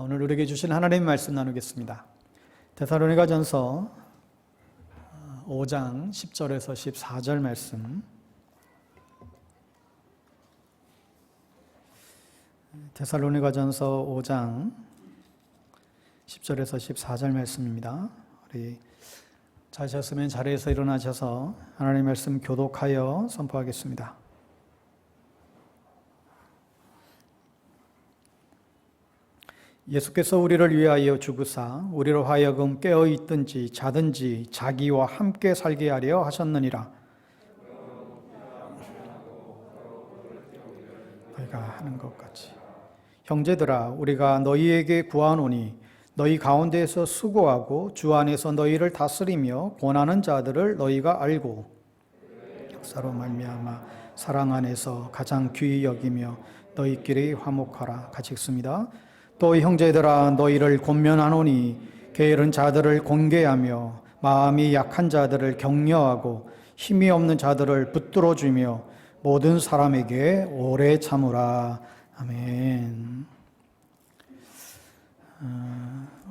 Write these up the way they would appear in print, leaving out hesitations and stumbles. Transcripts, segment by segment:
오늘 우리에게 주신 하나님의 말씀 나누겠습니다. 데살로니가전서 5장 10절에서 14절 말씀. 데살로니가전서 5장 10절에서 14절 말씀입니다. 우리 자셨으면 자리에서 일어나셔서 하나님의 말씀 교독하여 선포하겠습니다. 예수께서 우리를 위하여 죽으사 우리로 하여금 깨어있든지 자든지 자기와 함께 살게 하려 하셨느니라. 너희가 하는 것 같이. 형제들아, 우리가 너희에게 구하노니 너희 가운데에서 수고하고 주 안에서 너희를 다스리며 권하는 자들을 너희가 알고 역사로 말미암아 사랑 안에서 가장 귀히 여기며 너희끼리 화목하라. 같이 읽습니다. 또 형제들아, 너희를 권면하노니 게으른 자들을 공개하며 마음이 약한 자들을 격려하고 힘이 없는 자들을 붙들어주며 모든 사람에게 오래 참으라. 아멘.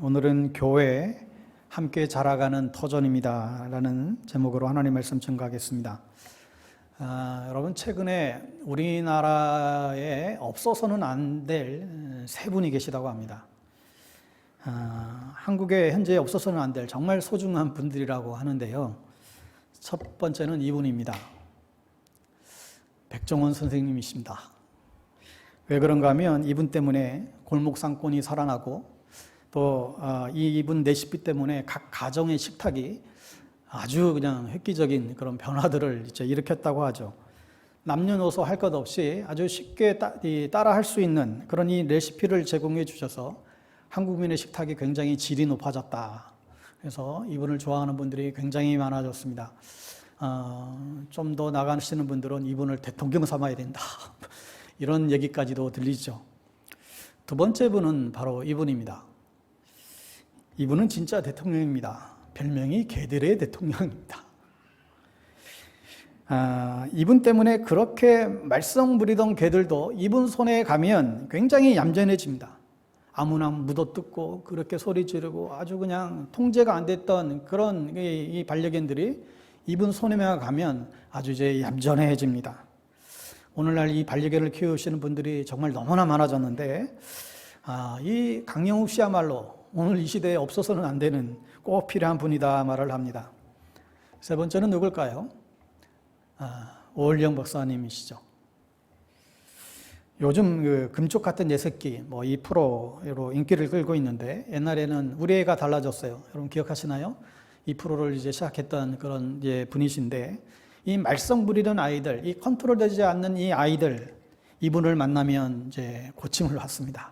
오늘은 교회 함께 자라가는 터전입니다 라는 제목으로 하나님 말씀 증거하겠습니다. 여러분, 최근에 우리나라에 없어서는 안 될 세 분이 계시다고 합니다. 한국에 현재 없어서는 안 될 정말 소중한 분들이라고 하는데요. 첫 번째는 이분입니다. 백종원 선생님이십니다. 왜 그런가 하면 이분 때문에 골목 상권이 살아나고 또 이분 레시피 때문에 각 가정의 식탁이 아주 그냥 획기적인 그런 변화들을 이제 일으켰다고 하죠. 남녀노소 할 것 없이 아주 쉽게 따라 할 수 있는 그런 이 레시피를 제공해 주셔서 한국민의 식탁이 굉장히 질이 높아졌다. 그래서 이분을 좋아하는 분들이 굉장히 많아졌습니다. 좀 더 나가시는 분들은 이분을 대통령 삼아야 된다. 이런 얘기까지도 들리죠. 두 번째 분은 바로 이분입니다. 이분은 진짜 대통령입니다. 별명이 개들의 대통령입니다. 이분 때문에 그렇게 말썽 부리던 개들도 이분 손에 가면 굉장히 얌전해집니다. 아무나 묻어뜯고 그렇게 소리 지르고 아주 그냥 통제가 안 됐던 그런 이 반려견들이 이분 손에만 가면 아주 이제 얌전해집니다. 오늘날 이 반려견을 키우시는 분들이 정말 너무나 많아졌는데 이 강영욱 씨야말로 오늘 이 시대에 없어서는 안 되는 꼭 필요한 분이다 말을 합니다. 세 번째는 누굴까요? 오을영 박사님이시죠. 요즘 그 금쪽 같은 내 새끼 이 프로로 인기를 끌고 있는데 옛날에는 우리 애가 달라졌어요. 여러분 기억하시나요? 이 프로를 이제 시작했던 그런 이제 분이신데 이 말썽 부리는 아이들, 이 컨트롤되지 않는 이 아이들, 이분을 만나면 이제 고침을 받습니다.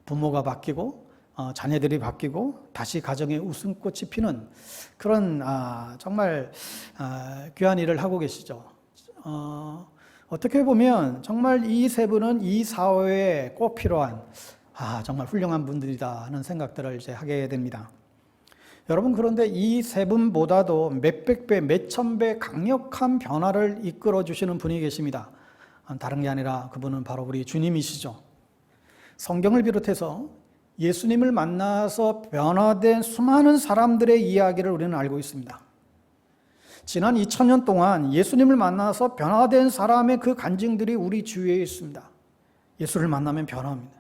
부모가 바뀌고 자녀들이 바뀌고 다시 가정에 웃음꽃이 피는 그런 정말 귀한 일을 하고 계시죠. 어떻게 보면 정말 이 세 분은 이 사회에 꼭 필요한 정말 훌륭한 분들이다 하는 생각들을 이제 하게 됩니다. 여러분, 그런데 이 세 분보다도 몇백 배, 몇천 배 강력한 변화를 이끌어 주시는 분이 계십니다. 다른 게 아니라 그분은 바로 우리 주님이시죠. 성경을 비롯해서 예수님을 만나서 변화된 수많은 사람들의 이야기를 우리는 알고 있습니다. 지난 2000년 동안 예수님을 만나서 변화된 사람의 그 간증들이 우리 주위에 있습니다. 예수를 만나면 변화합니다.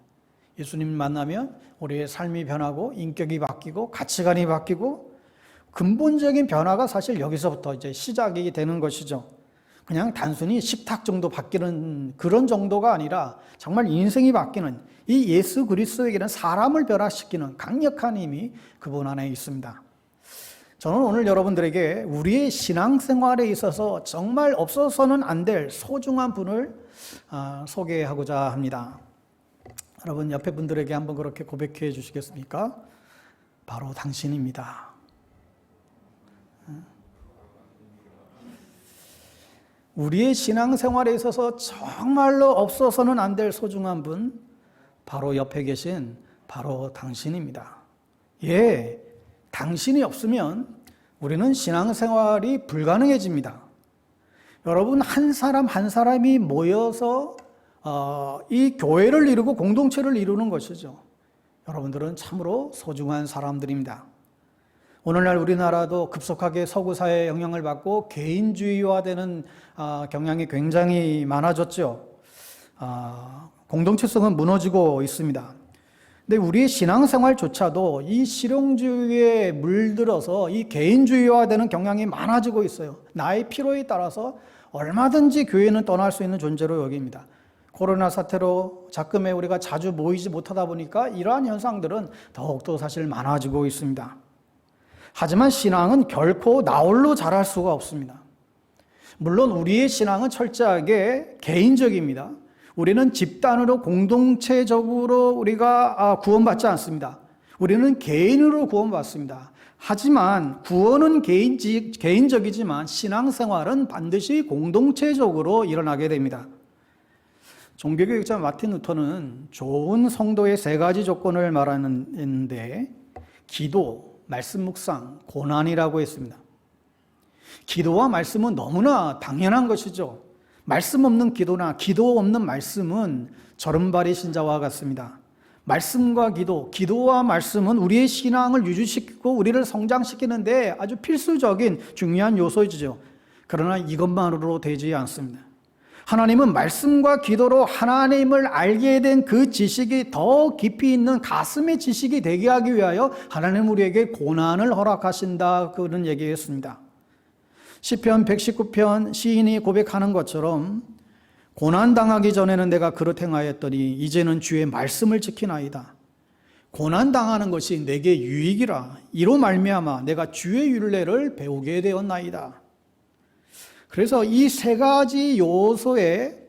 예수님을 만나면 우리의 삶이 변하고 인격이 바뀌고 가치관이 바뀌고 근본적인 변화가 사실 여기서부터 이제 시작이 되는 것이죠. 그냥 단순히 식탁 정도 바뀌는 그런 정도가 아니라 정말 인생이 바뀌는 이 예수 그리스도에게는 사람을 변화시키는 강력한 힘이 그분 안에 있습니다. 저는 오늘 여러분들에게 우리의 신앙생활에 있어서 정말 없어서는 안 될 소중한 분을 소개하고자 합니다. 여러분, 옆에 분들에게 한번 그렇게 고백해 주시겠습니까? 바로 당신입니다. 우리의 신앙생활에 있어서 정말로 없어서는 안 될 소중한 분, 바로 옆에 계신 바로 당신입니다. 예, 당신이 없으면 우리는 신앙생활이 불가능해집니다. 여러분, 한 사람 한 사람이 모여서 이 교회를 이루고 공동체를 이루는 것이죠. 여러분들은 참으로 소중한 사람들입니다. 오늘날 우리나라도 급속하게 서구 사회의 영향을 받고 개인주의화되는 경향이 굉장히 많아졌죠. 공동체성은 무너지고 있습니다. 근데 우리의 신앙생활조차도 이 실용주의에 물들어서 이 개인주의화되는 경향이 많아지고 있어요. 나의 필요에 따라서 얼마든지 교회는 떠날 수 있는 존재로 여깁니다. 코로나 사태로 작금에 우리가 자주 모이지 못하다 보니까 이러한 현상들은 더욱더 사실 많아지고 있습니다. 하지만 신앙은 결코 나홀로 자랄 수가 없습니다. 물론 우리의 신앙은 철저하게 개인적입니다. 우리는 집단으로 공동체적으로 우리가 구원받지 않습니다. 우리는 개인으로 구원받습니다. 하지만 구원은 개인적이지만 신앙생활은 반드시 공동체적으로 일어나게 됩니다. 종교교육자 마틴 루터는 좋은 성도의 세 가지 조건을 말하는데 기도, 말씀 묵상, 고난이라고 했습니다. 기도와 말씀은 너무나 당연한 것이죠. 말씀 없는 기도나 기도 없는 말씀은 절음발이 신자와 같습니다. 말씀과 기도, 기도와 말씀은 우리의 신앙을 유지시키고 우리를 성장시키는데 아주 필수적인 중요한 요소이죠. 그러나 이것만으로 되지 않습니다. 하나님은 말씀과 기도로 하나님을 알게 된 그 지식이 더 깊이 있는 가슴의 지식이 되게 하기 위하여 하나님 우리에게 고난을 허락하신다, 그런 얘기였습니다. 시편 119편 시인이 고백하는 것처럼 고난당하기 전에는 내가 그릇 행하였더니 이제는 주의 말씀을 지키나이다. 고난당하는 것이 내게 유익이라 이로 말미암아 내가 주의 율례를 배우게 되었나이다. 그래서 이 세 가지 요소의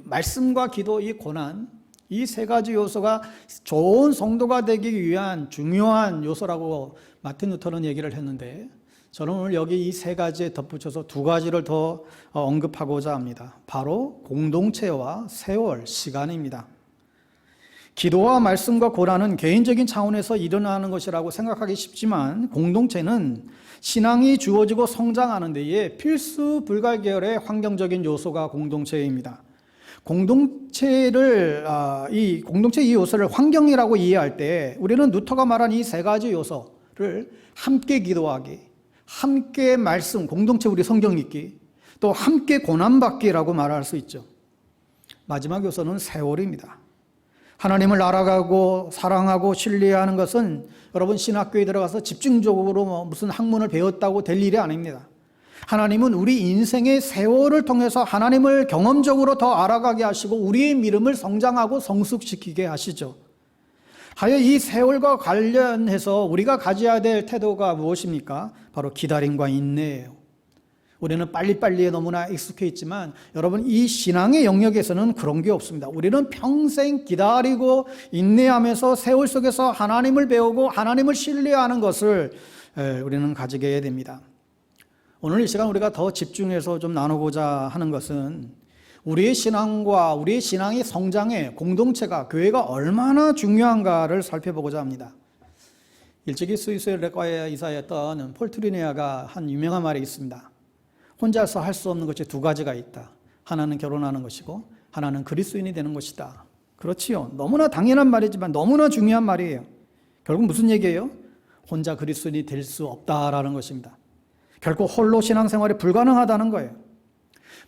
말씀과 기도, 이 고난, 이 세 가지 요소가 좋은 성도가 되기 위한 중요한 요소라고 마틴 루터는 얘기를 했는데, 저는 오늘 여기 이 세 가지에 덧붙여서 두 가지를 더 언급하고자 합니다. 바로 공동체와 세월, 시간입니다. 기도와 말씀과 고난은 개인적인 차원에서 일어나는 것이라고 생각하기 쉽지만 공동체는 신앙이 주어지고 성장하는 데에 필수 불가결의 환경적인 요소가 공동체입니다. 이 공동체 요소를 환경이라고 이해할 때 우리는 루터가 말한 이 세 가지 요소를 함께 기도하기, 함께 말씀, 공동체 우리 성경 읽기, 또 함께 고난받기라고 말할 수 있죠. 마지막 요소는 세월입니다. 하나님을 알아가고 사랑하고 신뢰하는 것은 여러분 신학교에 들어가서 집중적으로 무슨 학문을 배웠다고 될 일이 아닙니다. 하나님은 우리 인생의 세월을 통해서 하나님을 경험적으로 더 알아가게 하시고 우리의 믿음을 성장하고 성숙시키게 하시죠. 하여 이 세월과 관련해서 우리가 가져야 될 태도가 무엇입니까? 바로 기다림과 인내예요. 우리는 빨리빨리에 너무나 익숙해 있지만 여러분 이 신앙의 영역에서는 그런 게 없습니다. 우리는 평생 기다리고 인내하면서 세월 속에서 하나님을 배우고 하나님을 신뢰하는 것을 우리는 가지게 해야 됩니다. 오늘 이 시간 우리가 더 집중해서 좀 나누고자 하는 것은 우리의 신앙과 우리의 신앙의 성장에 공동체가, 교회가 얼마나 중요한가를 살펴보고자 합니다. 일찍이 스위스의 레과에 이사했던 폴 트리네아가 한 유명한 말이 있습니다. 혼자서 할 수 없는 것이 두 가지가 있다. 하나는 결혼하는 것이고 하나는 그리스도인이 되는 것이다. 그렇지요. 너무나 당연한 말이지만 너무나 중요한 말이에요. 결국 무슨 얘기예요? 혼자 그리스도인이 될 수 없다라는 것입니다. 결국 홀로 신앙생활이 불가능하다는 거예요.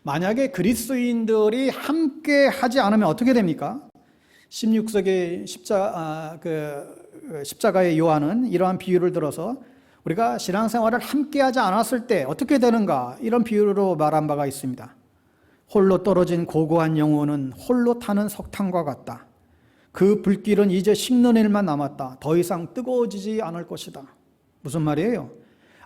만약에 그리스도인들이 함께 하지 않으면 어떻게 됩니까? 16세기 십자가의 요한은 이러한 비유를 들어서 우리가 신앙생활을 함께 하지 않았을 때 어떻게 되는가, 이런 비유로 말한 바가 있습니다. 홀로 떨어진 고고한 영혼은 홀로 타는 석탄과 같다. 그 불길은 이제 식는 일만 남았다. 더 이상 뜨거워지지 않을 것이다. 무슨 말이에요?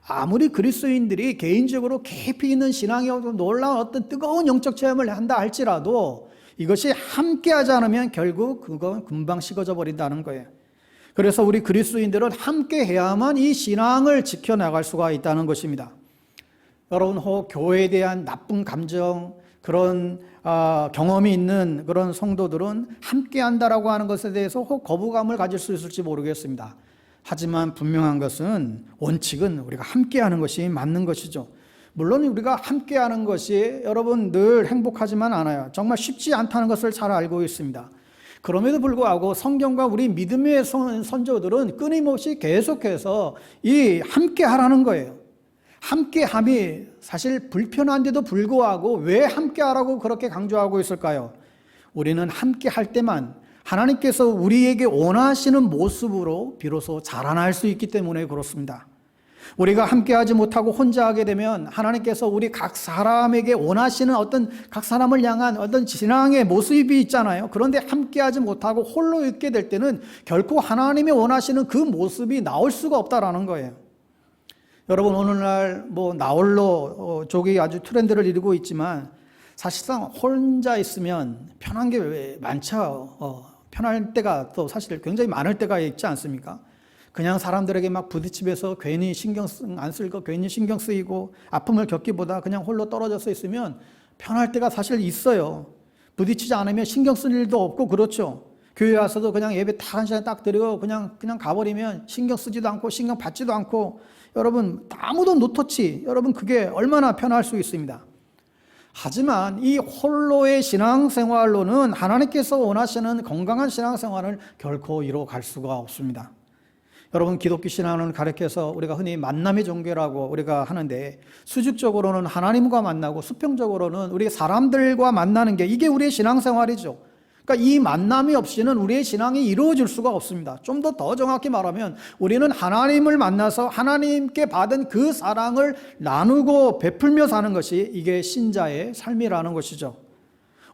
아무리 그리스도인들이 개인적으로 깊이 있는 신앙에 놀라운 어떤 뜨거운 영적 체험을 한다 할지라도 이것이 함께 하지 않으면 결국 그건 금방 식어져 버린다는 거예요. 그래서 우리 그리스도인들은 함께 해야만 이 신앙을 지켜나갈 수가 있다는 것입니다. 여러분, 혹 교회에 대한 나쁜 감정, 그런 경험이 있는 그런 성도들은 함께 한다라고 하는 것에 대해서 혹 거부감을 가질 수 있을지 모르겠습니다. 하지만 분명한 것은, 원칙은 우리가 함께 하는 것이 맞는 것이죠. 물론 우리가 함께 하는 것이 여러분 늘 행복하지만 않아요. 정말 쉽지 않다는 것을 잘 알고 있습니다. 그럼에도 불구하고 성경과 우리 믿음의 선조들은 끊임없이 계속해서 이 함께 하라는 거예요. 함께함이 사실 불편한데도 불구하고 왜 함께하라고 그렇게 강조하고 있을까요? 우리는 함께할 때만 하나님께서 우리에게 원하시는 모습으로 비로소 자라날 수 있기 때문에 그렇습니다. 우리가 함께하지 못하고 혼자 하게 되면 하나님께서 우리 각 사람에게 원하시는 각 사람을 향한 어떤 신앙의 모습이 있잖아요. 그런데 함께하지 못하고 홀로 있게 될 때는 결코 하나님이 원하시는 그 모습이 나올 수가 없다라는 거예요. 여러분, 오늘날 나홀로 족이 아주 트렌드를 이루고 있지만 사실상 혼자 있으면 편한 게 많죠. 편할 때가 또 사실 굉장히 많을 때가 있지 않습니까? 그냥 사람들에게 막 부딪히면서 괜히 신경 안 쓸고 괜히 신경 쓰이고 아픔을 겪기보다 그냥 홀로 떨어져서 있으면 편할 때가 사실 있어요. 부딪히지 않으면 신경 쓸 일도 없고 그렇죠. 교회 와서도 그냥 예배 딱 한 시간 딱 드리고 그냥 가버리면 신경 쓰지도 않고 신경 받지도 않고 여러분 아무도 노터치, 여러분 그게 얼마나 편할 수 있습니다. 하지만 이 홀로의 신앙생활로는 하나님께서 원하시는 건강한 신앙생활을 결코 이루어갈 수가 없습니다. 여러분, 기독교 신앙을 가르쳐서 우리가 흔히 만남의 종교라고 우리가 하는데 수직적으로는 하나님과 만나고 수평적으로는 우리 사람들과 만나는 게 이게 우리의 신앙생활이죠. 그러니까 이 만남이 없이는 우리의 신앙이 이루어질 수가 없습니다. 좀 더 정확히 말하면 우리는 하나님을 만나서 하나님께 받은 그 사랑을 나누고 베풀며 사는 것이 이게 신자의 삶이라는 것이죠.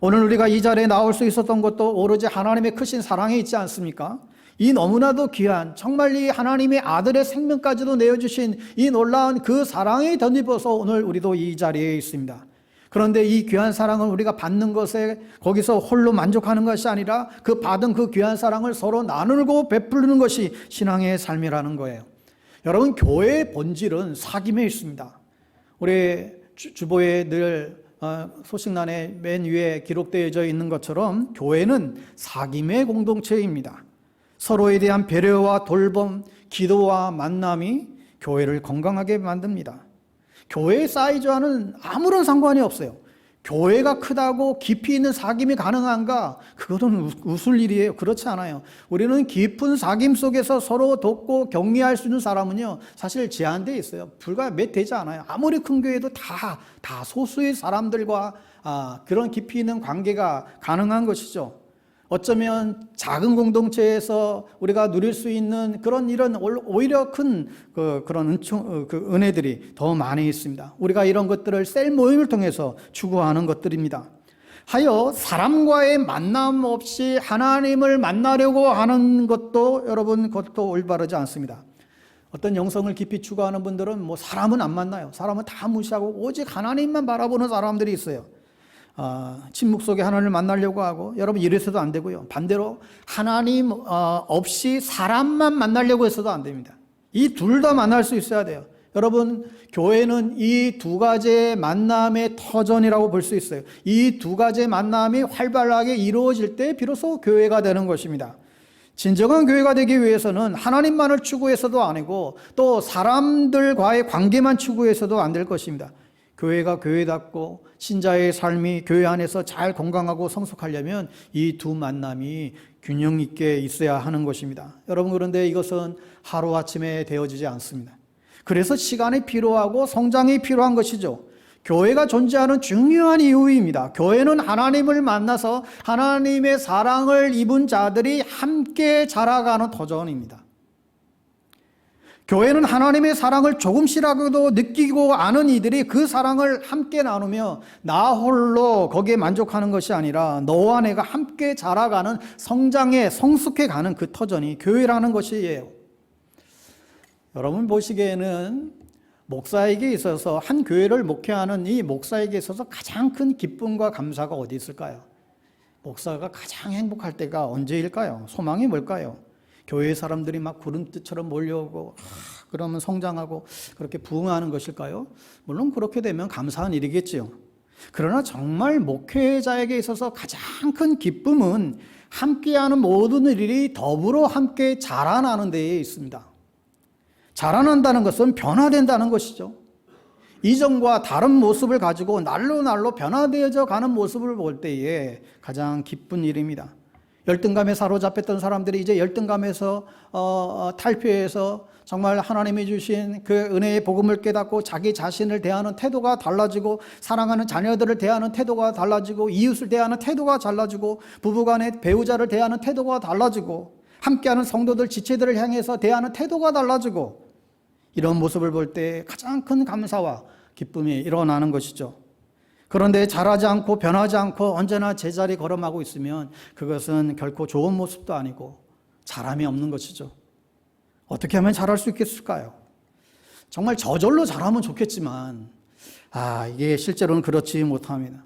오늘 우리가 이 자리에 나올 수 있었던 것도 오로지 하나님의 크신 사랑에 있지 않습니까? 이 너무나도 귀한, 정말 이 하나님의 아들의 생명까지도 내어주신 이 놀라운 그 사랑에 덧입어서 오늘 우리도 이 자리에 있습니다. 그런데 이 귀한 사랑을 우리가 받는 것에 거기서 홀로 만족하는 것이 아니라 그 받은 그 귀한 사랑을 서로 나누고 베푸는 것이 신앙의 삶이라는 거예요. 여러분, 교회의 본질은 사귐에 있습니다. 우리 주보에 늘 소식란의 맨 위에 기록되어져 있는 것처럼 교회는 사귐의 공동체입니다. 서로에 대한 배려와 돌봄, 기도와 만남이 교회를 건강하게 만듭니다. 교회의 사이즈와는 아무런 상관이 없어요. 교회가 크다고 깊이 있는 사귐이 가능한가? 그것은 웃을 일이에요. 그렇지 않아요. 우리는 깊은 사귐 속에서 서로 돕고 격려할 수 있는 사람은요, 사실 제한되어 있어요. 불과 몇 되지 않아요. 아무리 큰 교회도 다 소수의 사람들과 그런 깊이 있는 관계가 가능한 것이죠. 어쩌면 작은 공동체에서 우리가 누릴 수 있는 이런 오히려 큰 그런 은혜들이 더 많이 있습니다. 우리가 이런 것들을 셀 모임을 통해서 추구하는 것들입니다. 하여 사람과의 만남 없이 하나님을 만나려고 하는 것도 여러분 그것도 올바르지 않습니다. 어떤 영성을 깊이 추구하는 분들은 사람은 안 만나요. 사람은 다 무시하고 오직 하나님만 바라보는 사람들이 있어요. 침묵 속에 하나님을 만나려고 하고, 여러분 이래서도 안 되고요. 반대로 하나님 없이 사람만 만나려고 해서도 안 됩니다. 이 둘 다 만날 수 있어야 돼요. 여러분, 교회는 이 두 가지의 만남의 터전이라고 볼 수 있어요. 이 두 가지의 만남이 활발하게 이루어질 때 비로소 교회가 되는 것입니다. 진정한 교회가 되기 위해서는 하나님만을 추구해서도 아니고 또 사람들과의 관계만 추구해서도 안 될 것입니다. 교회가 교회답고 신자의 삶이 교회 안에서 잘 건강하고 성숙하려면 이 두 만남이 균형 있게 있어야 하는 것입니다. 여러분, 그런데 이것은 하루아침에 되어지지 않습니다. 그래서 시간이 필요하고 성장이 필요한 것이죠. 교회가 존재하는 중요한 이유입니다. 교회는 하나님을 만나서 하나님의 사랑을 입은 자들이 함께 자라가는 터전입니다. 교회는 하나님의 사랑을 조금씩이라도 느끼고 아는 이들이 그 사랑을 함께 나누며 나 홀로 거기에 만족하는 것이 아니라 너와 내가 함께 자라가는 성장에 성숙해가는 그 터전이 교회라는 것이에요. 여러분 보시기에는 목사에게 있어서, 한 교회를 목회하는 이 목사에게 있어서 가장 큰 기쁨과 감사가 어디 있을까요? 목사가 가장 행복할 때가 언제일까요? 소망이 뭘까요? 교회 사람들이 막 구름빛처럼 몰려오고 그러면 성장하고 그렇게 부흥하는 것일까요? 물론 그렇게 되면 감사한 일이겠지요. 그러나 정말 목회자에게 있어서 가장 큰 기쁨은 함께하는 모든 일이 더불어 함께 자라나는 데에 있습니다. 자라난다는 것은 변화된다는 것이죠. 이전과 다른 모습을 가지고 날로 변화되어져 가는 모습을 볼 때에 가장 기쁜 일입니다. 열등감에 사로잡혔던 사람들이 이제 열등감에서 탈피해서 정말 하나님이 주신 그 은혜의 복음을 깨닫고 자기 자신을 대하는 태도가 달라지고, 사랑하는 자녀들을 대하는 태도가 달라지고, 이웃을 대하는 태도가 달라지고, 부부간의 배우자를 대하는 태도가 달라지고, 함께하는 성도들 지체들을 향해서 대하는 태도가 달라지고, 이런 모습을 볼 때 가장 큰 감사와 기쁨이 일어나는 것이죠. 그런데 자라지 않고 변하지 않고 언제나 제자리 걸음하고 있으면 그것은 결코 좋은 모습도 아니고 자람이 없는 것이죠. 어떻게 하면 잘할 수 있겠을까요? 정말 저절로 잘하면 좋겠지만 이게 실제로는 그렇지 못합니다.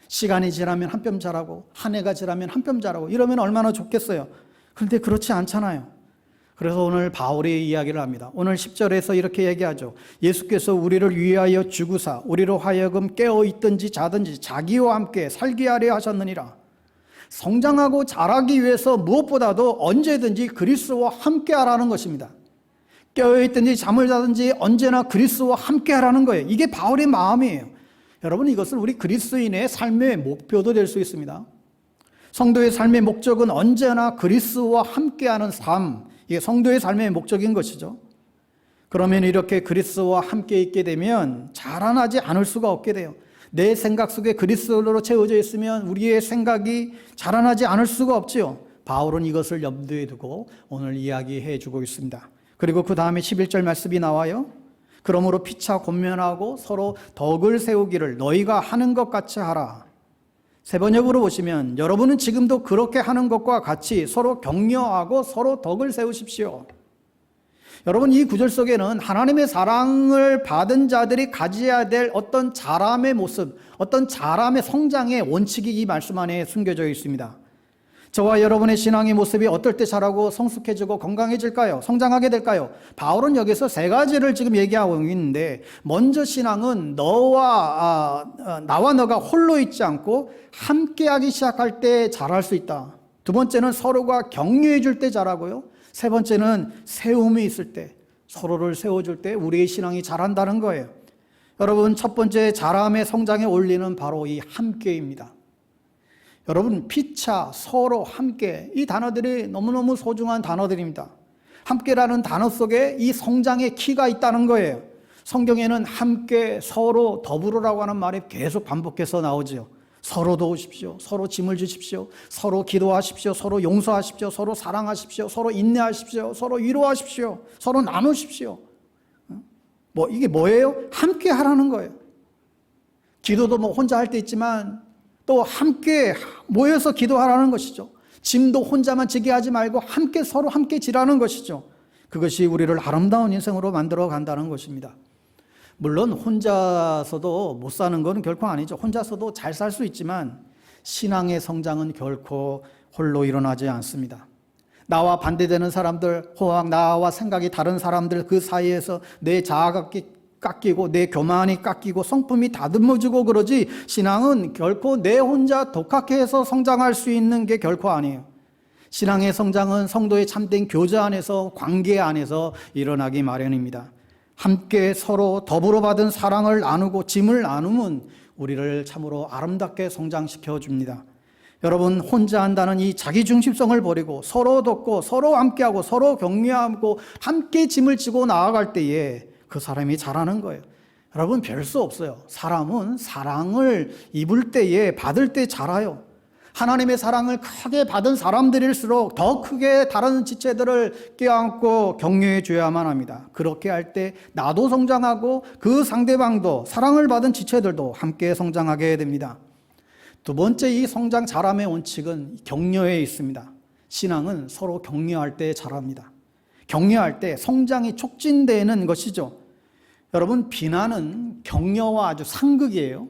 시간이 지나면 한 뼘 잘하고 한 해가 지나면 한 뼘 잘하고 이러면 얼마나 좋겠어요. 그런데 그렇지 않잖아요. 그래서 오늘 바울이 이야기를 합니다. 오늘 10절에서 이렇게 얘기하죠. 예수께서 우리를 위하여 죽으사 우리로 하여금 깨어있든지 자든지 자기와 함께 살게 하려 하셨느니라. 성장하고 자라기 위해서 무엇보다도 언제든지 그리스도와 함께 하라는 것입니다. 깨어있든지 잠을 자든지 언제나 그리스도와 함께 하라는 거예요. 이게 바울의 마음이에요. 여러분, 이것을 우리 그리스도인의 삶의 목표도 될 수 있습니다. 성도의 삶의 목적은 언제나 그리스도와 함께하는 삶, 이게 성도의 삶의 목적인 것이죠. 그러면 이렇게 그리스도와 함께 있게 되면 자라나지 않을 수가 없게 돼요. 내 생각 속에 그리스도로 채워져 있으면 우리의 생각이 자라나지 않을 수가 없지요. 바울은 이것을 염두에 두고 오늘 이야기해 주고 있습니다. 그리고 그 다음에 11절 말씀이 나와요. 그러므로 피차 권면하고 서로 덕을 세우기를 너희가 하는 것 같이 하라. 세 번역으로 보시면 여러분은 지금도 그렇게 하는 것과 같이 서로 격려하고 서로 덕을 세우십시오. 여러분, 이 구절 속에는 하나님의 사랑을 받은 자들이 가져야 될 어떤 자람의 모습, 어떤 자람의 성장의 원칙이 이 말씀 안에 숨겨져 있습니다. 저와 여러분의 신앙의 모습이 어떨 때 자라고 성숙해지고 건강해질까요? 성장하게 될까요? 바울은 여기서 세 가지를 지금 얘기하고 있는데, 먼저 신앙은 나와 너가 홀로 있지 않고 함께하기 시작할 때 자랄 수 있다. 두 번째는 서로가 격려해 줄 때 자라고요. 세 번째는 세움이 있을 때, 서로를 세워줄 때 우리의 신앙이 자란다는 거예요. 여러분, 첫 번째 자람의 성장의 원리는 바로 이 함께입니다. 여러분, 피차, 서로, 함께, 이 단어들이 너무너무 소중한 단어들입니다. 함께라는 단어 속에 이 성장의 키가 있다는 거예요. 성경에는 함께, 서로, 더불어라고 하는 말이 계속 반복해서 나오죠. 서로 도우십시오. 서로 짐을 주십시오. 서로 기도하십시오. 서로 용서하십시오. 서로 사랑하십시오. 서로 인내하십시오. 서로 위로하십시오. 서로 나누십시오. 이게 뭐예요? 함께 하라는 거예요. 기도도 혼자 할 때 있지만 또 함께 모여서 기도하라는 것이죠. 짐도 혼자만 지게 하지 말고 함께 서로 함께 지라는 것이죠. 그것이 우리를 아름다운 인생으로 만들어 간다는 것입니다. 물론 혼자서도 못 사는 건 결코 아니죠. 혼자서도 잘 살 수 있지만 신앙의 성장은 결코 홀로 일어나지 않습니다. 나와 반대되는 사람들, 혹은 나와 생각이 다른 사람들 그 사이에서 내 자아가 깎이고 내 교만이 깎이고 성품이 다듬어지고 그러지, 신앙은 결코 내 혼자 독학해서 성장할 수 있는 게 결코 아니에요. 신앙의 성장은 성도의 참된 교제 안에서, 관계 안에서 일어나기 마련입니다. 함께 서로 더불어 받은 사랑을 나누고 짐을 나누면 우리를 참으로 아름답게 성장시켜 줍니다. 여러분, 혼자 한다는 이 자기중심성을 버리고 서로 돕고 서로 함께하고 서로 격려하고 함께 짐을 지고 나아갈 때에 그 사람이 자라는 거예요. 여러분, 별 수 없어요. 사람은 사랑을 입을 때에, 받을 때 자라요. 하나님의 사랑을 크게 받은 사람들일수록 더 크게 다른 지체들을 껴안고 격려해 줘야만 합니다. 그렇게 할 때 나도 성장하고 그 상대방도, 사랑을 받은 지체들도 함께 성장하게 됩니다. 두 번째, 이 성장 자람의 원칙은 격려에 있습니다. 신앙은 서로 격려할 때 자랍니다. 격려할 때 성장이 촉진되는 것이죠. 여러분, 비난은 격려와 아주 상극이에요.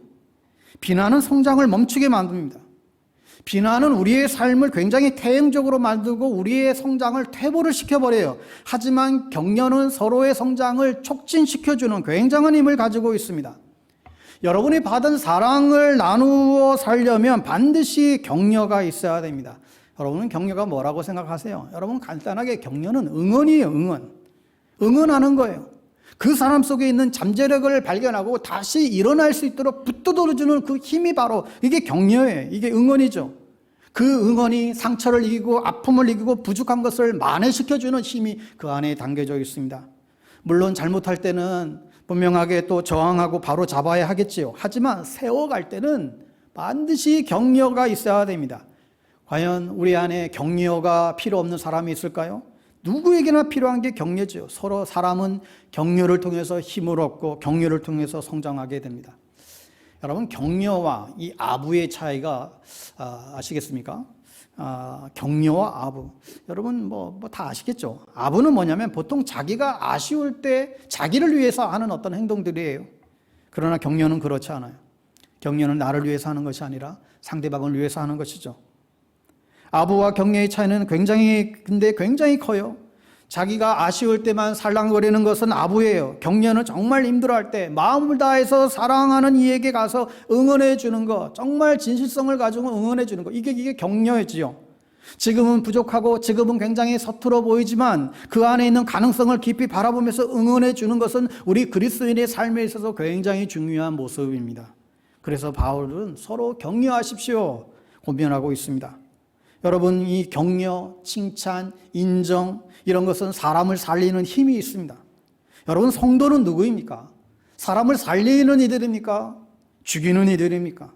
비난은 성장을 멈추게 만듭니다. 비난은 우리의 삶을 굉장히 태행적으로 만들고 우리의 성장을 퇴보를 시켜버려요. 하지만 격려는 서로의 성장을 촉진시켜주는 굉장한 힘을 가지고 있습니다. 여러분이 받은 사랑을 나누어 살려면 반드시 격려가 있어야 됩니다. 여러분은 격려가 뭐라고 생각하세요? 여러분, 간단하게 격려는 응원이에요. 응원하는 거예요. 그 사람 속에 있는 잠재력을 발견하고 다시 일어날 수 있도록 붙들어주는 그 힘이 바로 이게 격려예요. 이게 응원이죠. 그 응원이 상처를 이기고 아픔을 이기고 부족한 것을 만회시켜주는 힘이 그 안에 담겨져 있습니다. 물론 잘못할 때는 분명하게 또 저항하고 바로 잡아야 하겠지요. 하지만 세워갈 때는 반드시 격려가 있어야 됩니다. 과연 우리 안에 격려가 필요 없는 사람이 있을까요? 누구에게나 필요한 게 격려죠. 서로 사람은 격려를 통해서 힘을 얻고 격려를 통해서 성장하게 됩니다. 여러분, 격려와 이 아부의 차이가 아시겠습니까? 격려와 아부. 여러분 뭐 다 아시겠죠? 아부는 뭐냐면 보통 자기가 아쉬울 때 자기를 위해서 하는 어떤 행동들이에요. 그러나 격려는 그렇지 않아요. 격려는 나를 위해서 하는 것이 아니라 상대방을 위해서 하는 것이죠. 아부와 격려의 차이는 굉장히 커요. 자기가 아쉬울 때만 살랑거리는 것은 아부예요. 격려는 정말 힘들어할 때 마음을 다해서 사랑하는 이에게 가서 응원해 주는 것, 정말 진실성을 가지고 응원해 주는 것, 이게 격려이지요. 지금은 부족하고 지금은 굉장히 서툴어 보이지만 그 안에 있는 가능성을 깊이 바라보면서 응원해 주는 것은 우리 그리스도인의 삶에 있어서 굉장히 중요한 모습입니다. 그래서 바울은 서로 격려하십시오 고면하고 있습니다. 여러분, 이 격려, 칭찬, 인정 이런 것은 사람을 살리는 힘이 있습니다. 여러분, 성도는 누구입니까? 사람을 살리는 이들입니까? 죽이는 이들입니까?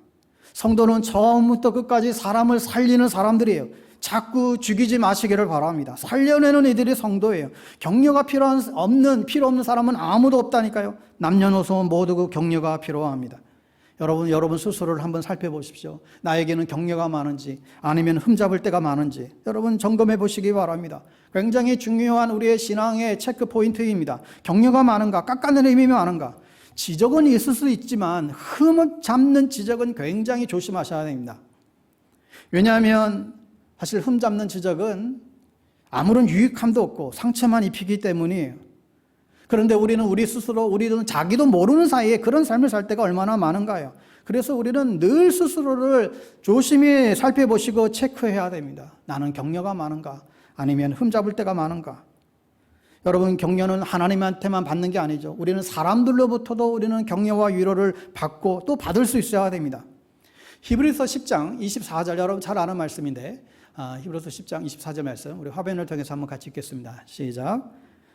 성도는 처음부터 끝까지 사람을 살리는 사람들이에요. 자꾸 죽이지 마시기를 바랍니다. 살려내는 이들이 성도예요. 격려가 필요 없는 사람은 아무도 없다니까요. 남녀노소 모두 그 격려가 필요합니다. 여러분 스스로를 한번 살펴보십시오. 나에게는 격려가 많은지 아니면 흠잡을 때가 많은지 여러분 점검해 보시기 바랍니다. 굉장히 중요한 우리의 신앙의 체크 포인트입니다. 격려가 많은가, 깎아내림이 많은가. 지적은 있을 수 있지만 흠을 잡는 지적은 굉장히 조심하셔야 됩니다. 왜냐하면 사실 흠 잡는 지적은 아무런 유익함도 없고 상처만 입히기 때문이에요. 그런데 우리는 자기도 모르는 사이에 그런 삶을 살 때가 얼마나 많은가요? 그래서 우리는 늘 스스로를 조심히 살펴보시고 체크해야 됩니다. 나는 격려가 많은가? 아니면 흠잡을 때가 많은가? 여러분, 격려는 하나님한테만 받는 게 아니죠. 우리는 사람들로부터도 우리는 격려와 위로를 받고 또 받을 수 있어야 됩니다. 히브리서 10장 24절, 여러분 잘 아는 말씀인데 히브리서 10장 24절 말씀 우리 화면을 통해서 한번 같이 읽겠습니다. 시작.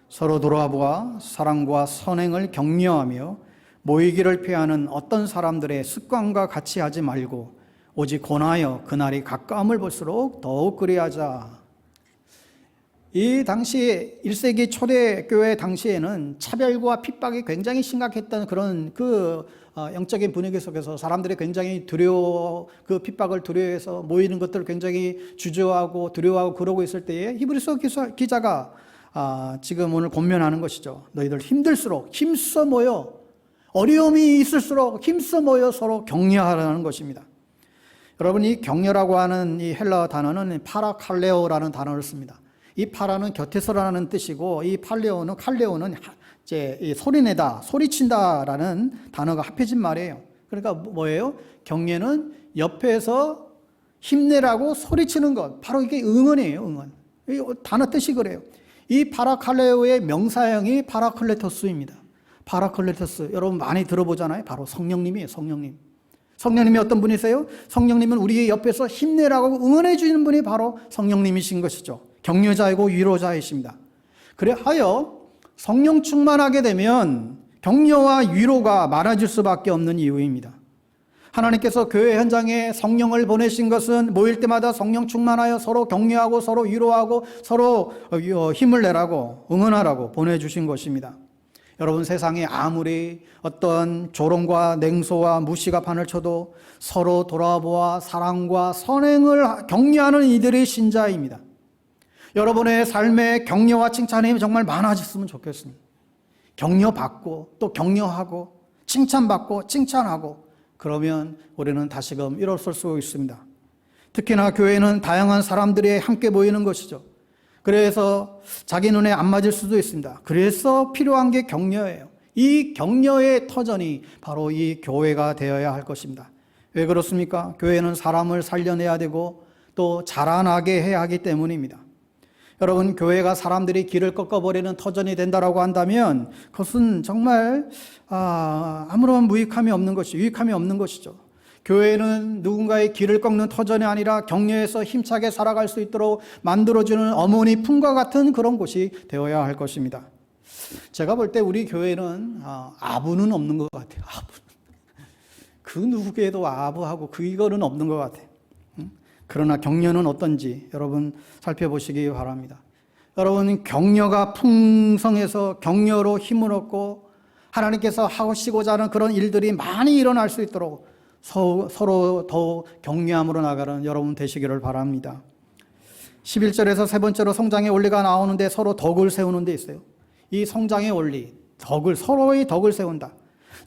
서로 돌아보아 사랑과 선행을 격려하며 모이기를 피하는 어떤 사람들의 습관과 같이 하지 말고 오직 권하여 그날이 가까움을 볼수록 더욱 그리하자. 이 당시 1세기 초대교회 당시에는 차별과 핍박이 굉장히 심각했던 그런 영적인 분위기 속에서 사람들이 굉장히 그 핍박을 두려워해서 모이는 것들을 굉장히 주저하고 두려워하고 그러고 있을 때에 히브리서 기자가 지금 오늘 권면하는 것이죠. 너희들 힘들수록 힘써 모여, 어려움이 있을수록 힘써 모여 서로 격려하라는 것입니다. 여러분, 이 격려라고 하는 이 헬라어 단어는 파라칼레오라는 단어를 씁니다. 이 파라는 곁에서라는 뜻이고 이 칼레오는 이제 이 소리내다, 소리친다라는 단어가 합해진 말이에요. 그러니까 뭐예요? 격려는 옆에서 힘내라고 소리치는 것, 바로 이게 응원이에요. 응원. 이 단어 뜻이 그래요. 이 파라칼레오의 명사형이 파라클레토스입니다. 파라클레토스, 여러분 많이 들어보잖아요. 바로 성령님이에요. 성령님이 어떤 분이세요? 성령님은 우리의 옆에서 힘내라고 응원해 주시는 분이 바로 성령님이신 것이죠. 격려자이고 위로자이십니다. 그래하여 성령 충만하게 되면 격려와 위로가 많아질 수밖에 없는 이유입니다. 하나님께서 교회 현장에 성령을 보내신 것은 모일 때마다 성령 충만하여 서로 격려하고 서로 위로하고 서로 힘을 내라고 응원하라고 보내주신 것입니다. 여러분, 세상에 아무리 어떤 조롱과 냉소와 무시가 판을 쳐도 서로 돌아보아 사랑과 선행을 격려하는 이들이 신자입니다. 여러분의 삶에 격려와 칭찬이 정말 많아졌으면 좋겠습니다. 격려받고 또 격려하고 칭찬받고 칭찬하고 그러면 우리는 다시금 일어설 수 있습니다. 특히나 교회는 다양한 사람들이 함께 모이는 것이죠. 그래서 자기 눈에 안 맞을 수도 있습니다. 그래서 필요한 게 격려예요. 이 격려의 터전이 바로 이 교회가 되어야 할 것입니다. 왜 그렇습니까? 교회는 사람을 살려내야 되고 또 자라나게 해야 하기 때문입니다. 여러분, 교회가 사람들이 길을 꺾어버리는 터전이 된다라고 한다면 그것은 정말 아무런 유익함이 없는 것이죠. 교회는 누군가의 길을 꺾는 터전이 아니라 격려해서 힘차게 살아갈 수 있도록 만들어주는 어머니 품과 같은 그런 곳이 되어야 할 것입니다. 제가 볼 때 우리 교회는 아부는 없는 것 같아요. 아부. 그 누구에도 아부하고 이거는 없는 것 같아요. 그러나 격려는 어떤지 여러분 살펴보시기 바랍니다. 여러분, 격려가 풍성해서 격려로 힘을 얻고 하나님께서 하시고자 하는 그런 일들이 많이 일어날 수 있도록 서로 더 격려함으로 나가는 여러분 되시기를 바랍니다. 11절에서 세 번째로 성장의 원리가 나오는데 서로 덕을 세우는 데 있어요. 이 성장의 원리, 서로의 덕을 세운다.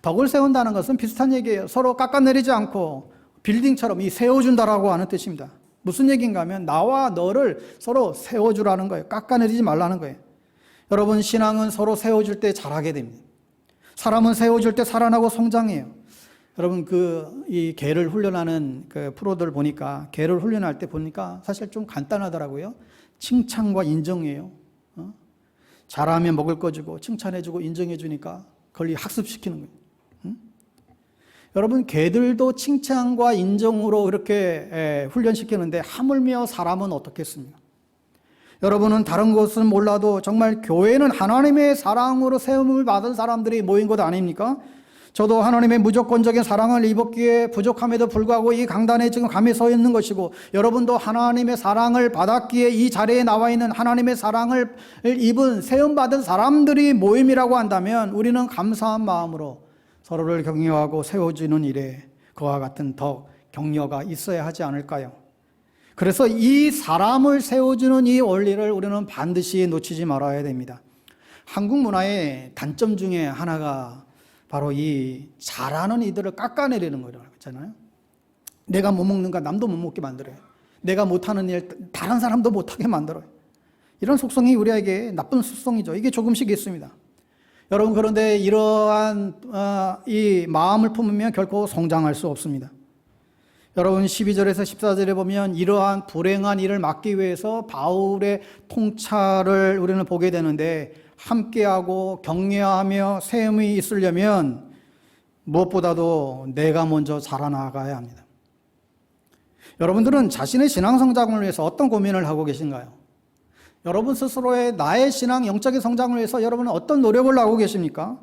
덕을 세운다는 것은 비슷한 얘기예요. 서로 깎아내리지 않고 빌딩처럼 세워준다라고 하는 뜻입니다. 무슨 얘기인가 하면 나와 너를 서로 세워주라는 거예요. 깎아내리지 말라는 거예요. 여러분, 신앙은 서로 세워줄 때 잘하게 됩니다. 사람은 세워줄 때 살아나고 성장해요. 여러분, 이 개를 훈련하는 프로들 보니까, 개를 훈련할 때 보니까 사실 좀 간단하더라고요. 칭찬과 인정이에요. 잘하면 먹을 거 주고, 칭찬해주고, 인정해주니까 그걸 학습시키는 거예요. 여러분, 개들도 칭찬과 인정으로 이렇게 훈련시키는데 하물며 사람은 어떻겠습니까? 여러분은 다른 것은 몰라도 정말 교회는 하나님의 사랑으로 세움을 받은 사람들이 모인 것 아닙니까? 저도 하나님의 무조건적인 사랑을 입었기에 부족함에도 불구하고 이 강단에 지금 감히 서 있는 것이고, 여러분도 하나님의 사랑을 받았기에 이 자리에 나와 있는 하나님의 사랑을 입은 세움받은 사람들이 모임이라고 한다면 우리는 감사한 마음으로 서로를 격려하고 세워주는 일에 그와 같은 더 격려가 있어야 하지 않을까요? 그래서 이 사람을 세워주는 이 원리를 우리는 반드시 놓치지 말아야 됩니다. 한국 문화의 단점 중에 하나가 바로 이 잘하는 이들을 깎아내리는 거라고 했잖아요. 내가 못 먹는가 남도 못 먹게 만들어요. 내가 못하는 일 다른 사람도 못하게 만들어요. 이런 속성이 우리에게 나쁜 속성이죠. 이게 조금씩 있습니다. 여러분, 그런데 이러한 이 마음을 품으면 결코 성장할 수 없습니다. 여러분, 12절에서 14절에 보면 이러한 불행한 일을 막기 위해서 바울의 통찰을 우리는 보게 되는데, 함께하고 격려하며 세움이 있으려면 무엇보다도 내가 먼저 자라나가야 합니다. 여러분들은 자신의 신앙 성장을 위해서 어떤 고민을 하고 계신가요? 여러분 스스로의 나의 신앙 영적인 성장을 위해서 여러분은 어떤 노력을 하고 계십니까?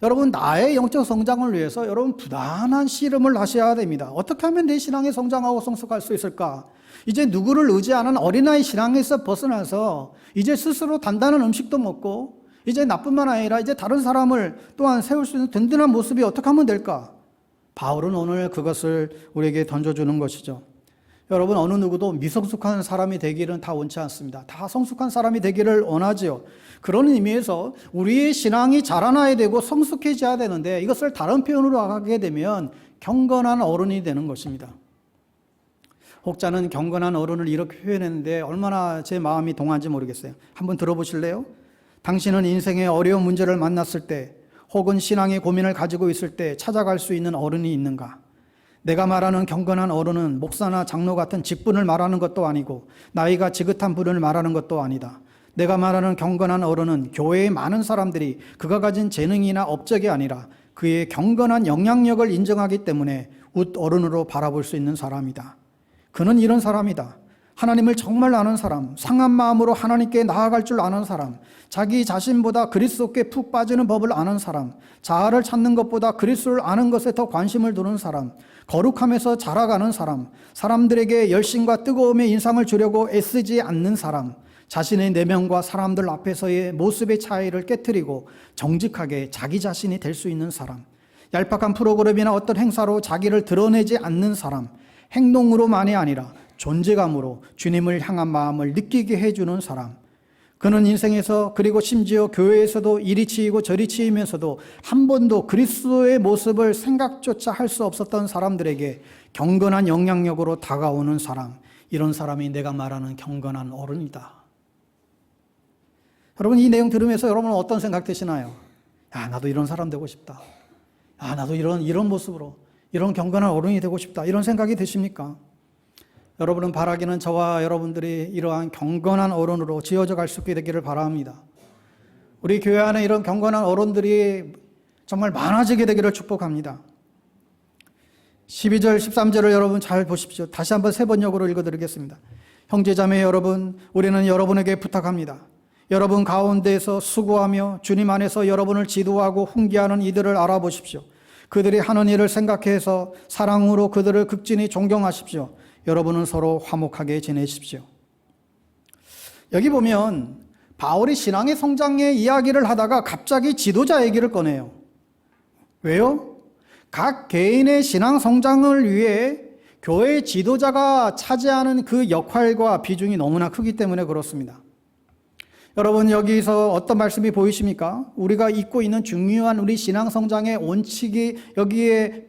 여러분, 나의 영적 성장을 위해서 여러분 부단한 씨름을 하셔야 됩니다. 어떻게 하면 내 신앙이 성장하고 성숙할 수 있을까? 이제 누구를 의지하는 어린아이 신앙에서 벗어나서 이제 스스로 단단한 음식도 먹고, 이제 나뿐만 아니라 이제 다른 사람을 또한 세울 수 있는 든든한 모습이 어떻게 하면 될까? 바울은 오늘 그것을 우리에게 던져주는 것이죠. 여러분, 어느 누구도 미성숙한 사람이 되기를 다 원치 않습니다. 다 성숙한 사람이 되기를 원하지요. 그런 의미에서 우리의 신앙이 자라나야 되고 성숙해져야 되는데, 이것을 다른 표현으로 하게 되면 경건한 어른이 되는 것입니다. 혹자는 경건한 어른을 이렇게 표현했는데 얼마나 제 마음이 동한지 모르겠어요. 한번 들어보실래요? 당신은 인생의 어려운 문제를 만났을 때, 혹은 신앙의 고민을 가지고 있을 때 찾아갈 수 있는 어른이 있는가? 내가 말하는 경건한 어른은 목사나 장로 같은 직분을 말하는 것도 아니고 나이가 지긋한 분을 말하는 것도 아니다. 내가 말하는 경건한 어른은 교회의 많은 사람들이 그가 가진 재능이나 업적이 아니라 그의 경건한 영향력을 인정하기 때문에 웃 어른으로 바라볼 수 있는 사람이다. 그는 이런 사람이다. 하나님을 정말 아는 사람, 상한 마음으로 하나님께 나아갈 줄 아는 사람, 자기 자신보다 그리스도께 푹 빠지는 법을 아는 사람, 자아를 찾는 것보다 그리스도를 아는 것에 더 관심을 두는 사람, 거룩함에서 자라가는 사람, 사람들에게 열심과 뜨거움의 인상을 주려고 애쓰지 않는 사람, 자신의 내면과 사람들 앞에서의 모습의 차이를 깨트리고 정직하게 자기 자신이 될 수 있는 사람, 얄팍한 프로그램이나 어떤 행사로 자기를 드러내지 않는 사람, 행동으로만이 아니라 존재감으로 주님을 향한 마음을 느끼게 해주는 사람, 그는 인생에서 그리고 심지어 교회에서도 이리 치이고 저리 치이면서도 한 번도 그리스도의 모습을 생각조차 할 수 없었던 사람들에게 경건한 영향력으로 다가오는 사람, 이런 사람이 내가 말하는 경건한 어른이다. 여러분, 이 내용 들으면서 여러분은 어떤 생각 드시나요? 야, 나도 이런 사람 되고 싶다. 아, 나도 이런 모습으로 이런 경건한 어른이 되고 싶다. 이런 생각이 드십니까? 여러분은 바라기는 저와 여러분들이 이러한 경건한 어른으로 지어져 갈 수 있게 되기를 바랍니다. 우리 교회 안에 이런 경건한 어른들이 정말 많아지게 되기를 축복합니다. 12절, 13절을 여러분 잘 보십시오. 다시 한번 세 번역으로 읽어드리겠습니다. 형제자매 여러분, 우리는 여러분에게 부탁합니다. 여러분 가운데에서 수고하며 주님 안에서 여러분을 지도하고 훈계하는 이들을 알아보십시오. 그들이 하는 일을 생각해서 사랑으로 그들을 극진히 존경하십시오. 여러분은 서로 화목하게 지내십시오. 여기 보면 바울이 신앙의 성장의 이야기를 하다가 갑자기 지도자 얘기를 꺼내요. 왜요? 각 개인의 신앙 성장을 위해 교회 지도자가 차지하는 그 역할과 비중이 너무나 크기 때문에 그렇습니다. 여러분 여기서 어떤 말씀이 보이십니까? 우리가 잊고 있는 중요한 우리 신앙 성장의 원칙이 여기에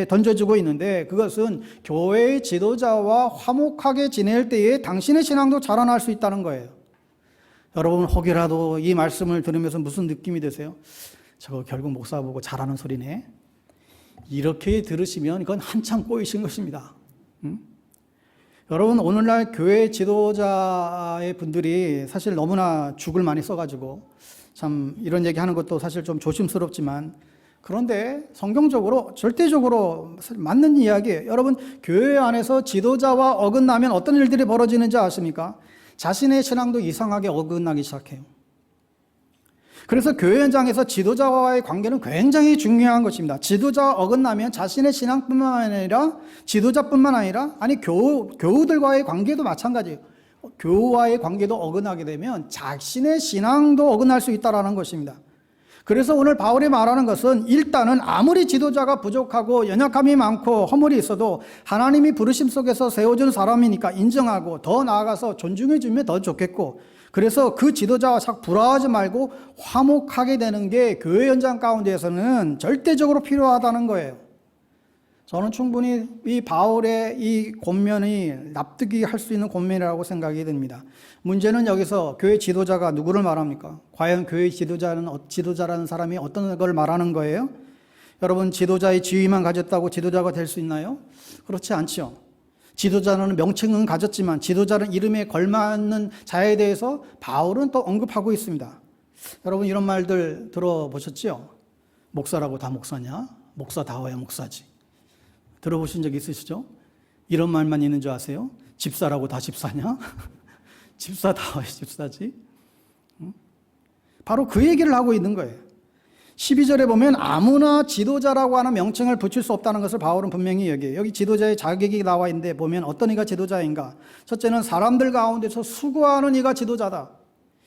던져지고 있는데, 그것은 교회의 지도자와 화목하게 지낼 때에 당신의 신앙도 자라날 수 있다는 거예요. 여러분 혹이라도 이 말씀을 들으면서 무슨 느낌이 드세요? 저거 결국 목사 보고 잘하는 소리네. 이렇게 들으시면 이건 한참 꼬이신 것입니다. 여러분 오늘날 교회 지도자의 분들이 사실 너무나 죽을 많이 써가지고 참 이런 얘기하는 것도 사실 좀 조심스럽지만, 그런데 성경적으로 절대적으로 맞는 이야기예요. 여러분 교회 안에서 지도자와 어긋나면 어떤 일들이 벌어지는지 아십니까? 자신의 신앙도 이상하게 어긋나기 시작해요. 그래서 교회 현장에서 지도자와의 관계는 굉장히 중요한 것입니다. 지도자와 어긋나면 자신의 신앙뿐만 아니라 지도자뿐만 아니라 교우들과의 관계도 마찬가지예요. 교우와의 관계도 어긋나게 되면 자신의 신앙도 어긋날 수 있다는 것입니다. 그래서 오늘 바울이 말하는 것은 일단은 아무리 지도자가 부족하고 연약함이 많고 허물이 있어도 하나님이 부르심 속에서 세워준 사람이니까 인정하고 더 나아가서 존중해 주면 더 좋겠고, 그래서 그 지도자와 자꾸 불화하지 말고 화목하게 되는 게 교회 현장 가운데에서는 절대적으로 필요하다는 거예요. 저는 충분히 이 바울의 이 권면이 납득이 할 수 있는 권면이라고 생각이 듭니다. 문제는 여기서 교회 지도자가 누구를 말합니까? 과연 교회 지도자라는 사람이 어떤 걸 말하는 거예요? 여러분 지도자의 지위만 가졌다고 지도자가 될 수 있나요? 그렇지 않죠. 지도자는 명칭은 가졌지만 지도자는 이름에 걸맞는 자에 대해서 바울은 또 언급하고 있습니다. 여러분 이런 말들 들어보셨죠? 목사라고 다 목사냐? 목사다워야 목사지. 들어보신 적 있으시죠? 이런 말만 있는 줄 아세요? 집사라고 다 집사냐? 집사다워야 집사지. 바로 그 얘기를 하고 있는 거예요. 12절에 보면 아무나 지도자라고 하는 명칭을 붙일 수 없다는 것을 바울은 분명히 여기에요. 여기 지도자의 자격이 나와 있는데 보면 어떤 이가 지도자인가? 첫째는 사람들 가운데서 수고하는 이가 지도자다.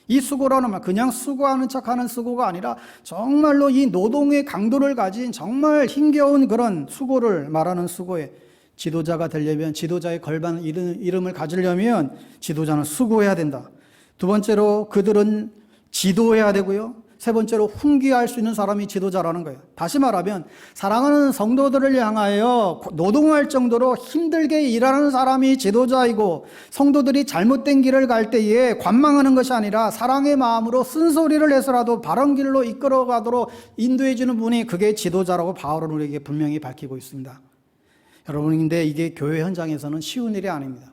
이 수고라는 말, 그냥 수고하는 척하는 수고가 아니라 정말로 이 노동의 강도를 가진 정말 힘겨운 그런 수고를 말하는 수고에, 지도자가 되려면, 지도자의 걸맞는 이름을 가지려면 지도자는 수고해야 된다. 두 번째로 그들은 지도해야 되고요. 세 번째로 훈계할 수 있는 사람이 지도자라는 거예요. 다시 말하면 사랑하는 성도들을 향하여 노동할 정도로 힘들게 일하는 사람이 지도자이고, 성도들이 잘못된 길을 갈 때에 관망하는 것이 아니라 사랑의 마음으로 쓴소리를 해서라도 바른 길로 이끌어가도록 인도해 주는 분이, 그게 지도자라고 바울은 우리에게 분명히 밝히고 있습니다. 여러분, 근데 이게 교회 현장에서는 쉬운 일이 아닙니다.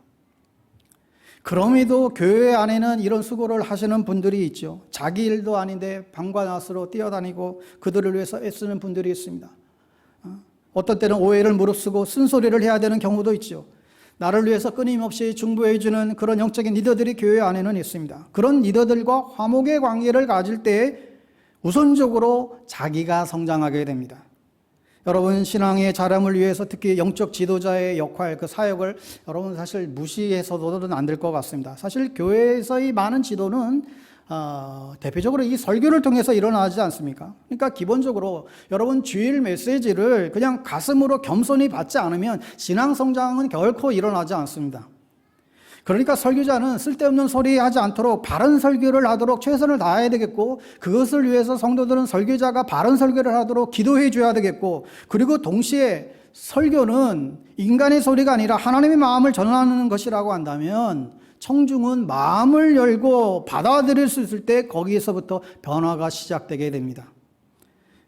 그럼에도 교회 안에는 이런 수고를 하시는 분들이 있죠. 자기 일도 아닌데 방과 낫으로 뛰어다니고 그들을 위해서 애쓰는 분들이 있습니다. 어떤 때는 오해를 무릅쓰고 쓴소리를 해야 되는 경우도 있죠. 나를 위해서 끊임없이 중보해 주는 그런 영적인 리더들이 교회 안에는 있습니다. 그런 리더들과 화목의 관계를 가질 때 우선적으로 자기가 성장하게 됩니다. 여러분 신앙의 자람을 위해서 특히 영적 지도자의 역할, 그 사역을 여러분 사실 무시해서는 안 될 것 같습니다. 사실 교회에서의 많은 지도는 대표적으로 이 설교를 통해서 일어나지 않습니까? 그러니까 기본적으로 여러분 주일 메시지를 그냥 가슴으로 겸손히 받지 않으면 신앙 성장은 결코 일어나지 않습니다. 그러니까 설교자는 쓸데없는 소리 하지 않도록 바른 설교를 하도록 최선을 다해야 되겠고, 그것을 위해서 성도들은 설교자가 바른 설교를 하도록 기도해 줘야 되겠고, 그리고 동시에 설교는 인간의 소리가 아니라 하나님의 마음을 전하는 것이라고 한다면 청중은 마음을 열고 받아들일 수 있을 때 거기에서부터 변화가 시작되게 됩니다.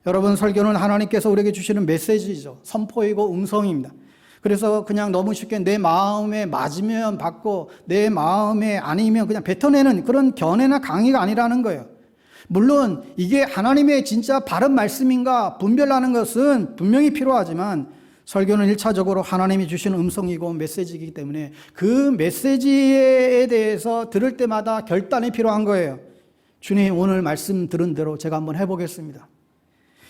여러분 설교는 하나님께서 우리에게 주시는 메시지죠. 선포이고 음성입니다. 그래서 그냥 너무 쉽게 내 마음에 맞으면 받고 내 마음에 아니면 그냥 뱉어내는 그런 견해나 강의가 아니라는 거예요. 물론 이게 하나님의 진짜 바른 말씀인가 분별하는 것은 분명히 필요하지만 설교는 1차적으로 하나님이 주신 음성이고 메시지이기 때문에 그 메시지에 대해서 들을 때마다 결단이 필요한 거예요. 주님, 오늘 말씀 들은 대로 제가 한번 해보겠습니다.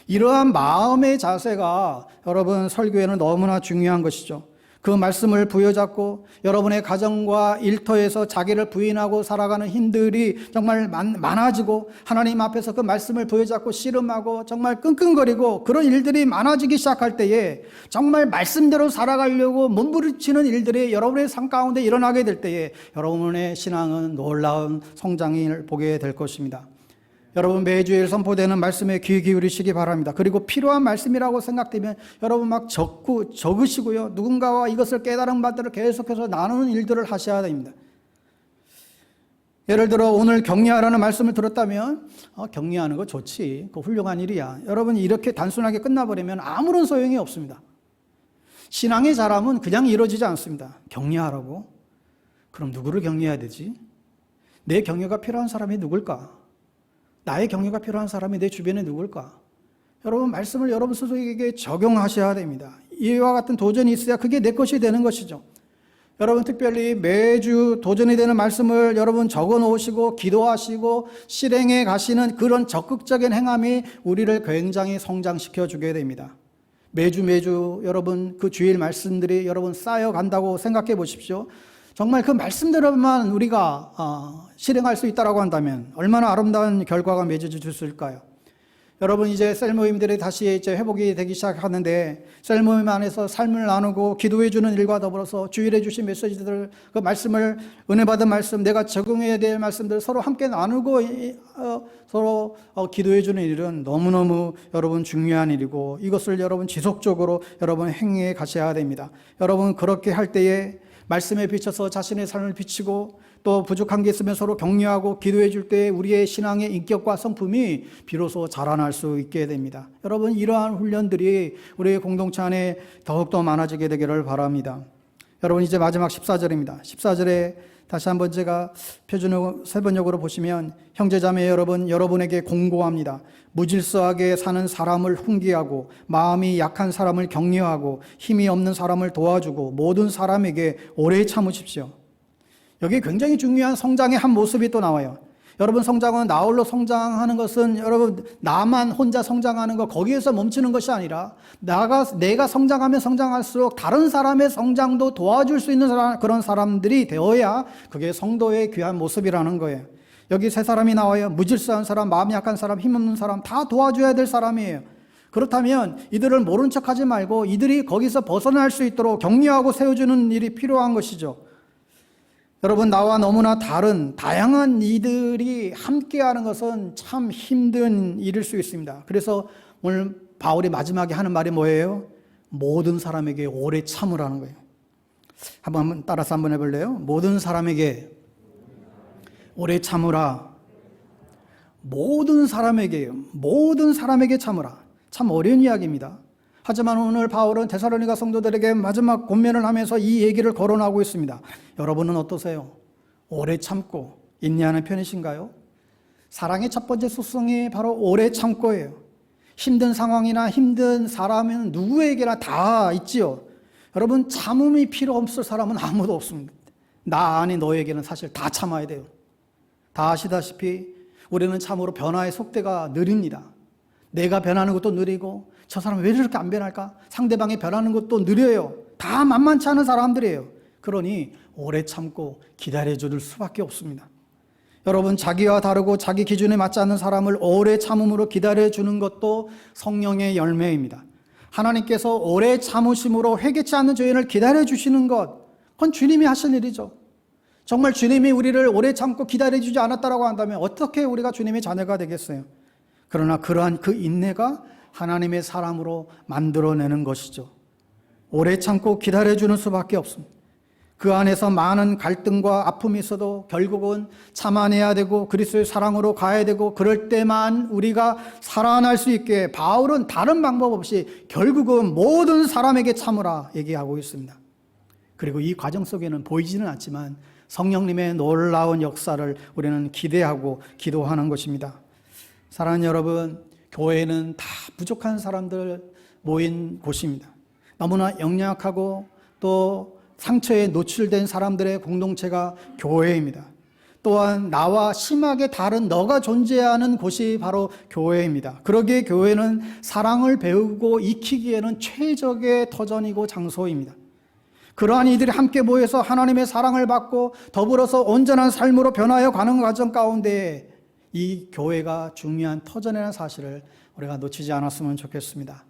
이러한 마음의 자세가 여러분 설교에는 너무나 중요한 것이죠. 그 말씀을 부여잡고 여러분의 가정과 일터에서 자기를 부인하고 살아가는 힘들이 정말 많아지고 하나님 앞에서 그 말씀을 부여잡고 씨름하고 정말 끙끙거리고 그런 일들이 많아지기 시작할 때에 정말 말씀대로 살아가려고 몸부림치는 일들이 여러분의 삶 가운데 일어나게 될 때에 여러분의 신앙은 놀라운 성장을 보게 될 것입니다. 여러분 매주일 선포되는 말씀에 귀 기울이시기 바랍니다. 그리고 필요한 말씀이라고 생각되면 여러분 막 적으시고요. 누군가와 이것을 깨달은 바들을 계속해서 나누는 일들을 하셔야 됩니다. 예를 들어 오늘 격려하라는 말씀을 들었다면 격려하는 거 좋지. 그거 훌륭한 일이야. 여러분 이렇게 단순하게 끝나버리면 아무런 소용이 없습니다. 신앙의 자람은 그냥 이루어지지 않습니다. 격려하라고? 그럼 누구를 격려해야 되지? 내 격려가 필요한 사람이 누굴까? 나의 격려가 필요한 사람이 내 주변에 누굴까? 여러분 말씀을 여러분 스스로에게 적용하셔야 됩니다. 이와 같은 도전이 있어야 그게 내 것이 되는 것이죠. 여러분 특별히 매주 도전이 되는 말씀을 여러분 적어 놓으시고 기도하시고 실행해 가시는 그런 적극적인 행함이 우리를 굉장히 성장시켜 주게 됩니다. 매주 여러분 그 주일 말씀들이 여러분 쌓여간다고 생각해 보십시오. 정말 그 말씀대로만 우리가 실행할 수 있다고 한다면 얼마나 아름다운 결과가 맺어질 수 있을까요? 여러분 이제 셀 모임들이 다시 이제 회복이 되기 시작하는데 셀 모임 안에서 삶을 나누고 기도해 주는 일과 더불어서 주일에 주신 메시지들 그 말씀을 은혜 받은 말씀 내가 적용해야 될 말씀들 서로 함께 나누고 서로 기도해 주는 일은 너무너무 여러분 중요한 일이고 이것을 여러분 지속적으로 여러분 행해 가셔야 됩니다. 여러분 그렇게 할 때에 말씀에 비춰서 자신의 삶을 비치고 또 부족한 게 있으면 서로 격려하고 기도해 줄 때 우리의 신앙의 인격과 성품이 비로소 자라날 수 있게 됩니다. 여러분 이러한 훈련들이 우리의 공동체 안에 더욱더 많아지게 되기를 바랍니다. 여러분 이제 마지막 14절입니다. 14절에 다시 한번 제가 표준어 세번역으로 보시면 형제자매 여러분 여러분에게 공고합니다. 무질서하게 사는 사람을 훈계하고 마음이 약한 사람을 격려하고 힘이 없는 사람을 도와주고 모든 사람에게 오래 참으십시오. 여기 굉장히 중요한 성장의 한 모습이 또 나와요. 여러분 성장은 나홀로 성장하는 것은 여러분 나만 혼자 성장하는 것 거기에서 멈추는 것이 아니라 내가 성장하면 성장할수록 다른 사람의 성장도 도와줄 수 있는 그런 사람들이 되어야 그게 성도의 귀한 모습이라는 거예요. 여기 세 사람이 나와요. 무질서한 사람, 마음이 약한 사람, 힘없는 사람 다 도와줘야 될 사람이에요. 그렇다면 이들을 모른 척하지 말고 이들이 거기서 벗어날 수 있도록 격려하고 세워주는 일이 필요한 것이죠. 여러분 나와 너무나 다른 다양한 이들이 함께하는 것은 참 힘든 일일 수 있습니다. 그래서 오늘 바울이 마지막에 하는 말이 뭐예요? 모든 사람에게 오래 참으라는 거예요. 한번 따라서 한번 해볼래요? 모든 사람에게 오래 참으라. 모든 사람에게 참으라. 참 어려운 이야기입니다. 하지만 오늘 바울은 데살로니가 성도들에게 마지막 권면을 하면서 이 얘기를 거론하고 있습니다. 여러분은 어떠세요? 오래 참고 인내하는 편이신가요? 사랑의 첫 번째 속성이 바로 오래 참고예요. 힘든 상황이나 힘든 사람은 누구에게나 다 있지요. 여러분 참음이 필요 없을 사람은 아무도 없습니다. 나 아니 너에게는 사실 다 참아야 돼요. 다 아시다시피 우리는 참으로 변화의 속도가 느립니다. 내가 변하는 것도 느리고 저 사람은 왜 이렇게 안 변할까? 상대방이 변하는 것도 느려요. 다 만만치 않은 사람들이에요. 그러니 오래 참고 기다려줄 수밖에 없습니다. 여러분 자기와 다르고 자기 기준에 맞지 않는 사람을 오래 참음으로 기다려주는 것도 성령의 열매입니다. 하나님께서 오래 참으심으로 회개치 않는 죄인을 기다려주시는 것 그건 주님이 하실 일이죠. 정말 주님이 우리를 오래 참고 기다려주지 않았다고 한다면 어떻게 우리가 주님의 자녀가 되겠어요? 그러나 그러한 그 인내가 하나님의 사람으로 만들어내는 것이죠. 오래 참고 기다려주는 수밖에 없습니다. 그 안에서 많은 갈등과 아픔이 있어도 결국은 참아내야 되고 그리스도의 사랑으로 가야 되고 그럴 때만 우리가 살아날 수 있게 바울은 다른 방법 없이 결국은 모든 사람에게 참으라 얘기하고 있습니다. 그리고 이 과정 속에는 보이지는 않지만 성령님의 놀라운 역사를 우리는 기대하고 기도하는 것입니다. 사랑하는 여러분, 교회는 다 부족한 사람들 모인 곳입니다. 너무나 연약하고 또 상처에 노출된 사람들의 공동체가 교회입니다. 또한 나와 심하게 다른 너가 존재하는 곳이 바로 교회입니다. 그러기에 교회는 사랑을 배우고 익히기에는 최적의 터전이고 장소입니다. 그러한 이들이 함께 모여서 하나님의 사랑을 받고 더불어서 온전한 삶으로 변화해 가는 과정 가운데 이 교회가 중요한 터전이라는 사실을 우리가 놓치지 않았으면 좋겠습니다.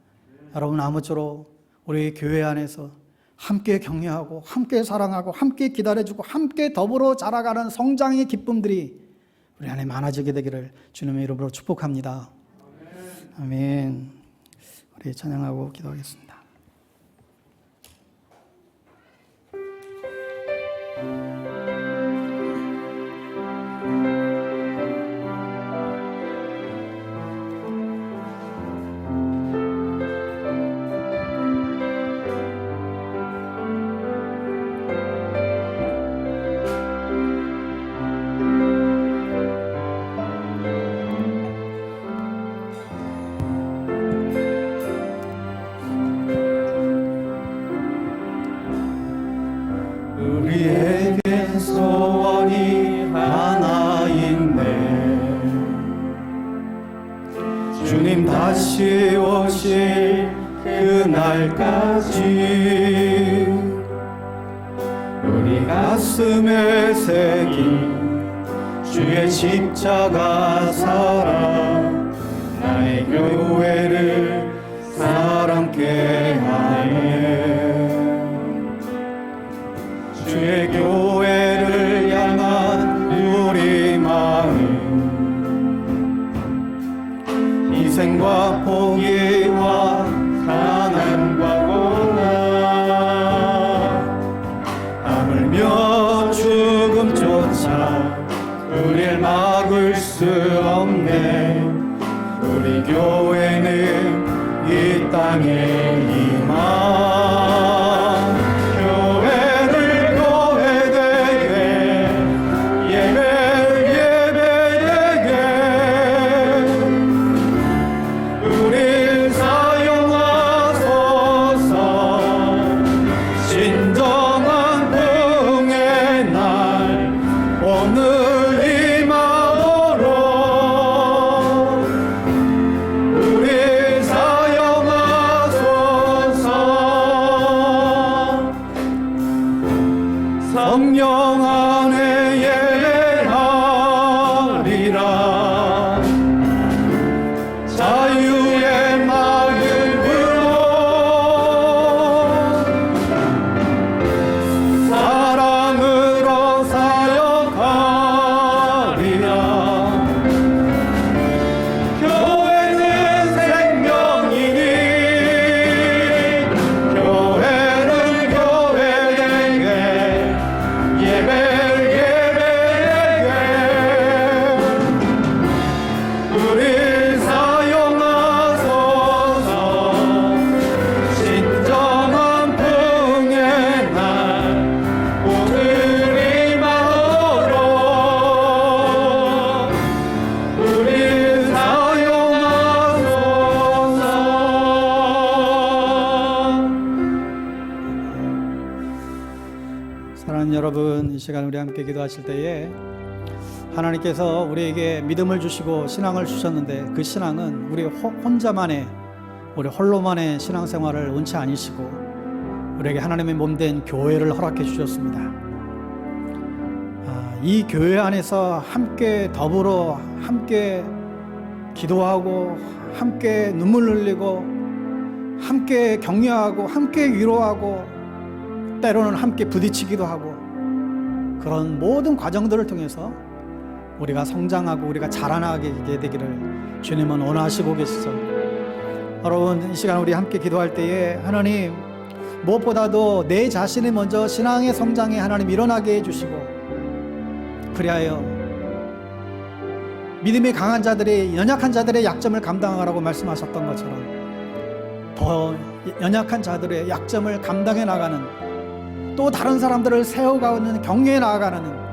여러분, 아무쪼록 우리 교회 안에서 함께 격려하고 함께 사랑하고 함께 기다려주고 함께 더불어 자라가는 성장의 기쁨들이 우리 안에 많아지게 되기를 주님의 이름으로 축복합니다. 아멘. 우리 찬양하고 기도하겠습니다. 우리에겐 소원이 하나 있네. 주님 다시 오실 그날까지 우리 가슴에 새긴 주의 십자가 사랑, 나의 교회를 사랑케 하네. 주의 교회를 향한 우리 마음, 희생과 포기와 가난과 고난, 하물며 죽음조차 우릴 막을 수 없네. 우리 교회는 이 땅에 임하 성령 안에 예배하리라. 자유의 마음으로 사랑으로 사역하리라. 교회는 생명이니 교회는 교회에게 우리 사용하소서. 진정한 풍의 날 오늘 임하도록 우리 사용하소서. 사랑하는 여러분, 이 시간 우리 함께 기도하실 때에 하나님께서 우리에게 믿음을 주시고 신앙을 주셨는데 그 신앙은 우리 혼자만의, 우리 홀로만의 신앙생활을 원치 아니시고 우리에게 하나님의 몸된 교회를 허락해 주셨습니다. 이 교회 안에서 함께 더불어 함께 기도하고 함께 눈물 흘리고 함께 격려하고 함께 위로하고 때로는 함께 부딪히기도 하고 그런 모든 과정들을 통해서 우리가 성장하고 우리가 자라나게 되기를 주님은 원하시고 계시죠. 여러분, 이 시간 우리 함께 기도할 때에 하나님, 무엇보다도 내 자신이 먼저 신앙의 성장에 하나님 일어나게 해주시고, 그리하여 믿음이 강한 자들이 연약한 자들의 약점을 감당하라고 말씀하셨던 것처럼 더 연약한 자들의 약점을 감당해 나가는, 또 다른 사람들을 세워가는, 격려해 나아가는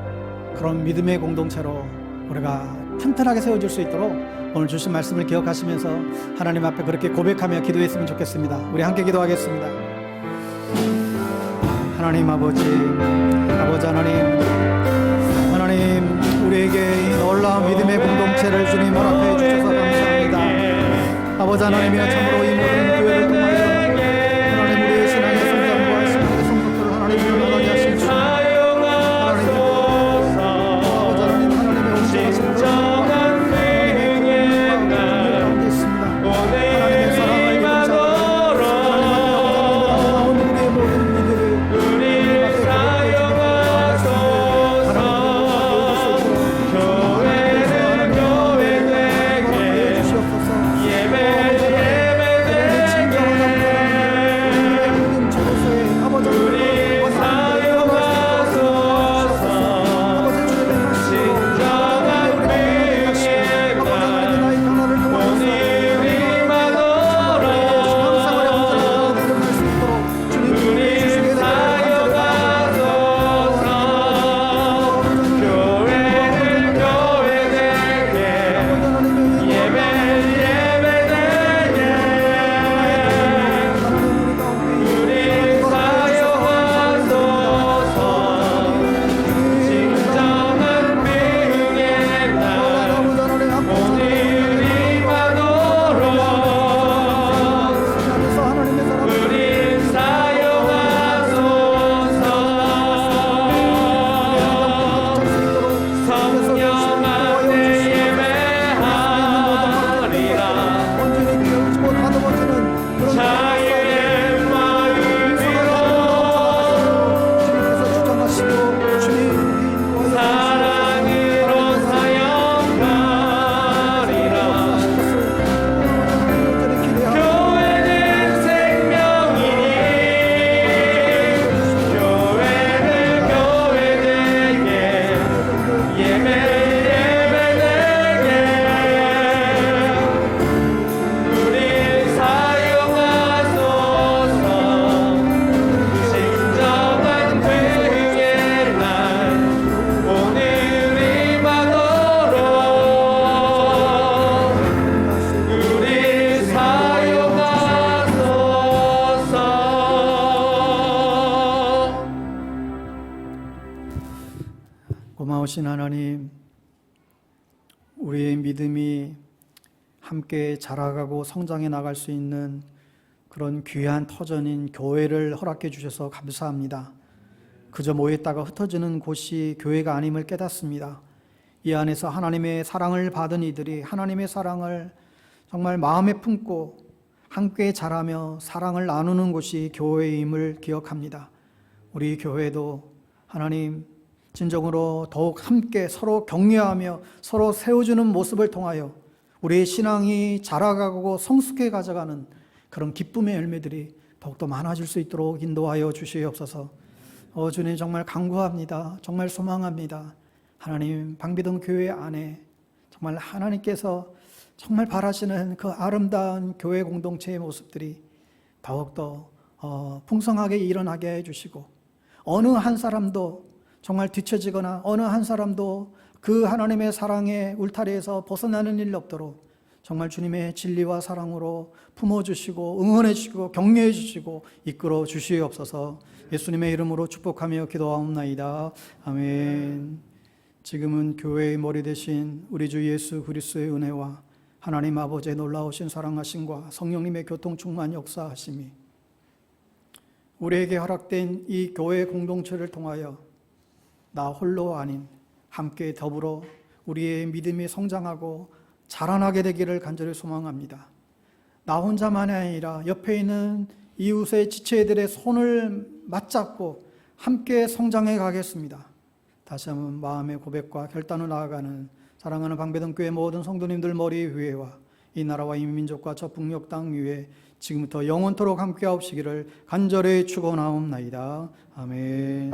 그런 믿음의 공동체로 우리가 튼튼하게 세워질 수 있도록 오늘 주신 말씀을 기억하시면서 하나님 앞에 그렇게 고백하며 기도했으면 좋겠습니다. 우리 함께 기도하겠습니다. 하나님 아버지 하나님 우리에게 이 놀라운 믿음의 공동체를 주님 허락해 주셔서 감사합니다. 아버지 하나님이여 참으로 이 모든 교회를 통하여 하나님 우리의 신앙의 성장과 신앙의 성숙도를 하나님이 나가게 하신 주님 하나님 아버지 하나님 하나님의 온전하신 가운데 있습니다. 하나님의 사랑을 이루자 하나님 우리의 모든 일들을 고마우신 하나님, 우리의 믿음이 함께 자라가고 성장해 나갈 수 있는 그런 귀한 터전인 교회를 허락해 주셔서 감사합니다. 그저 모였다가 흩어지는 곳이 교회가 아님을 깨닫습니다. 이 안에서 하나님의 사랑을 받은 이들이 하나님의 사랑을 정말 마음에 품고 함께 자라며 사랑을 나누는 곳이 교회임을 기억합니다. 우리 교회도 하나님 진정으로 더욱 함께 서로 격려하며 서로 세워주는 모습을 통하여 우리의 신앙이 자라가고 성숙해 가져가는 그런 기쁨의 열매들이 더욱더 많아질 수 있도록 인도하여 주시옵소서. 주님 정말 간구합니다. 정말 소망합니다. 하나님 방비동 교회 안에 정말 하나님께서 정말 바라시는 그 아름다운 교회 공동체의 모습들이 더욱더 풍성하게 일어나게 해주시고 어느 한 사람도 정말 뒤처지거나 어느 한 사람도 그 하나님의 사랑의 울타리에서 벗어나는 일 없도록 정말 주님의 진리와 사랑으로 품어주시고 응원해주시고 격려해주시고 이끌어 주시옵소서. 예수님의 이름으로 축복하며 기도하옵나이다. 아멘. 지금은 교회의 머리 대신 우리 주 예수 그리스도의 은혜와 하나님 아버지의 놀라우신 사랑하심과 성령님의 교통 충만 역사하심이 우리에게 허락된 이 교회 공동체를 통하여 나 홀로 아닌 함께 더불어 우리의 믿음이 성장하고 자라나게 되기를 간절히 소망합니다. 나 혼자만이 아니라 옆에 있는 이웃의 지체들의 손을 맞잡고 함께 성장해 가겠습니다. 다시 한번 마음의 고백과 결단을 나아가는 사랑하는 방배동 교회 모든 성도님들 머리 위에와 이 나라와 이 민족과 저 북녘 땅 위에 지금부터 영원토록 함께하옵시기를 간절히 축원하옵나이다. 아멘.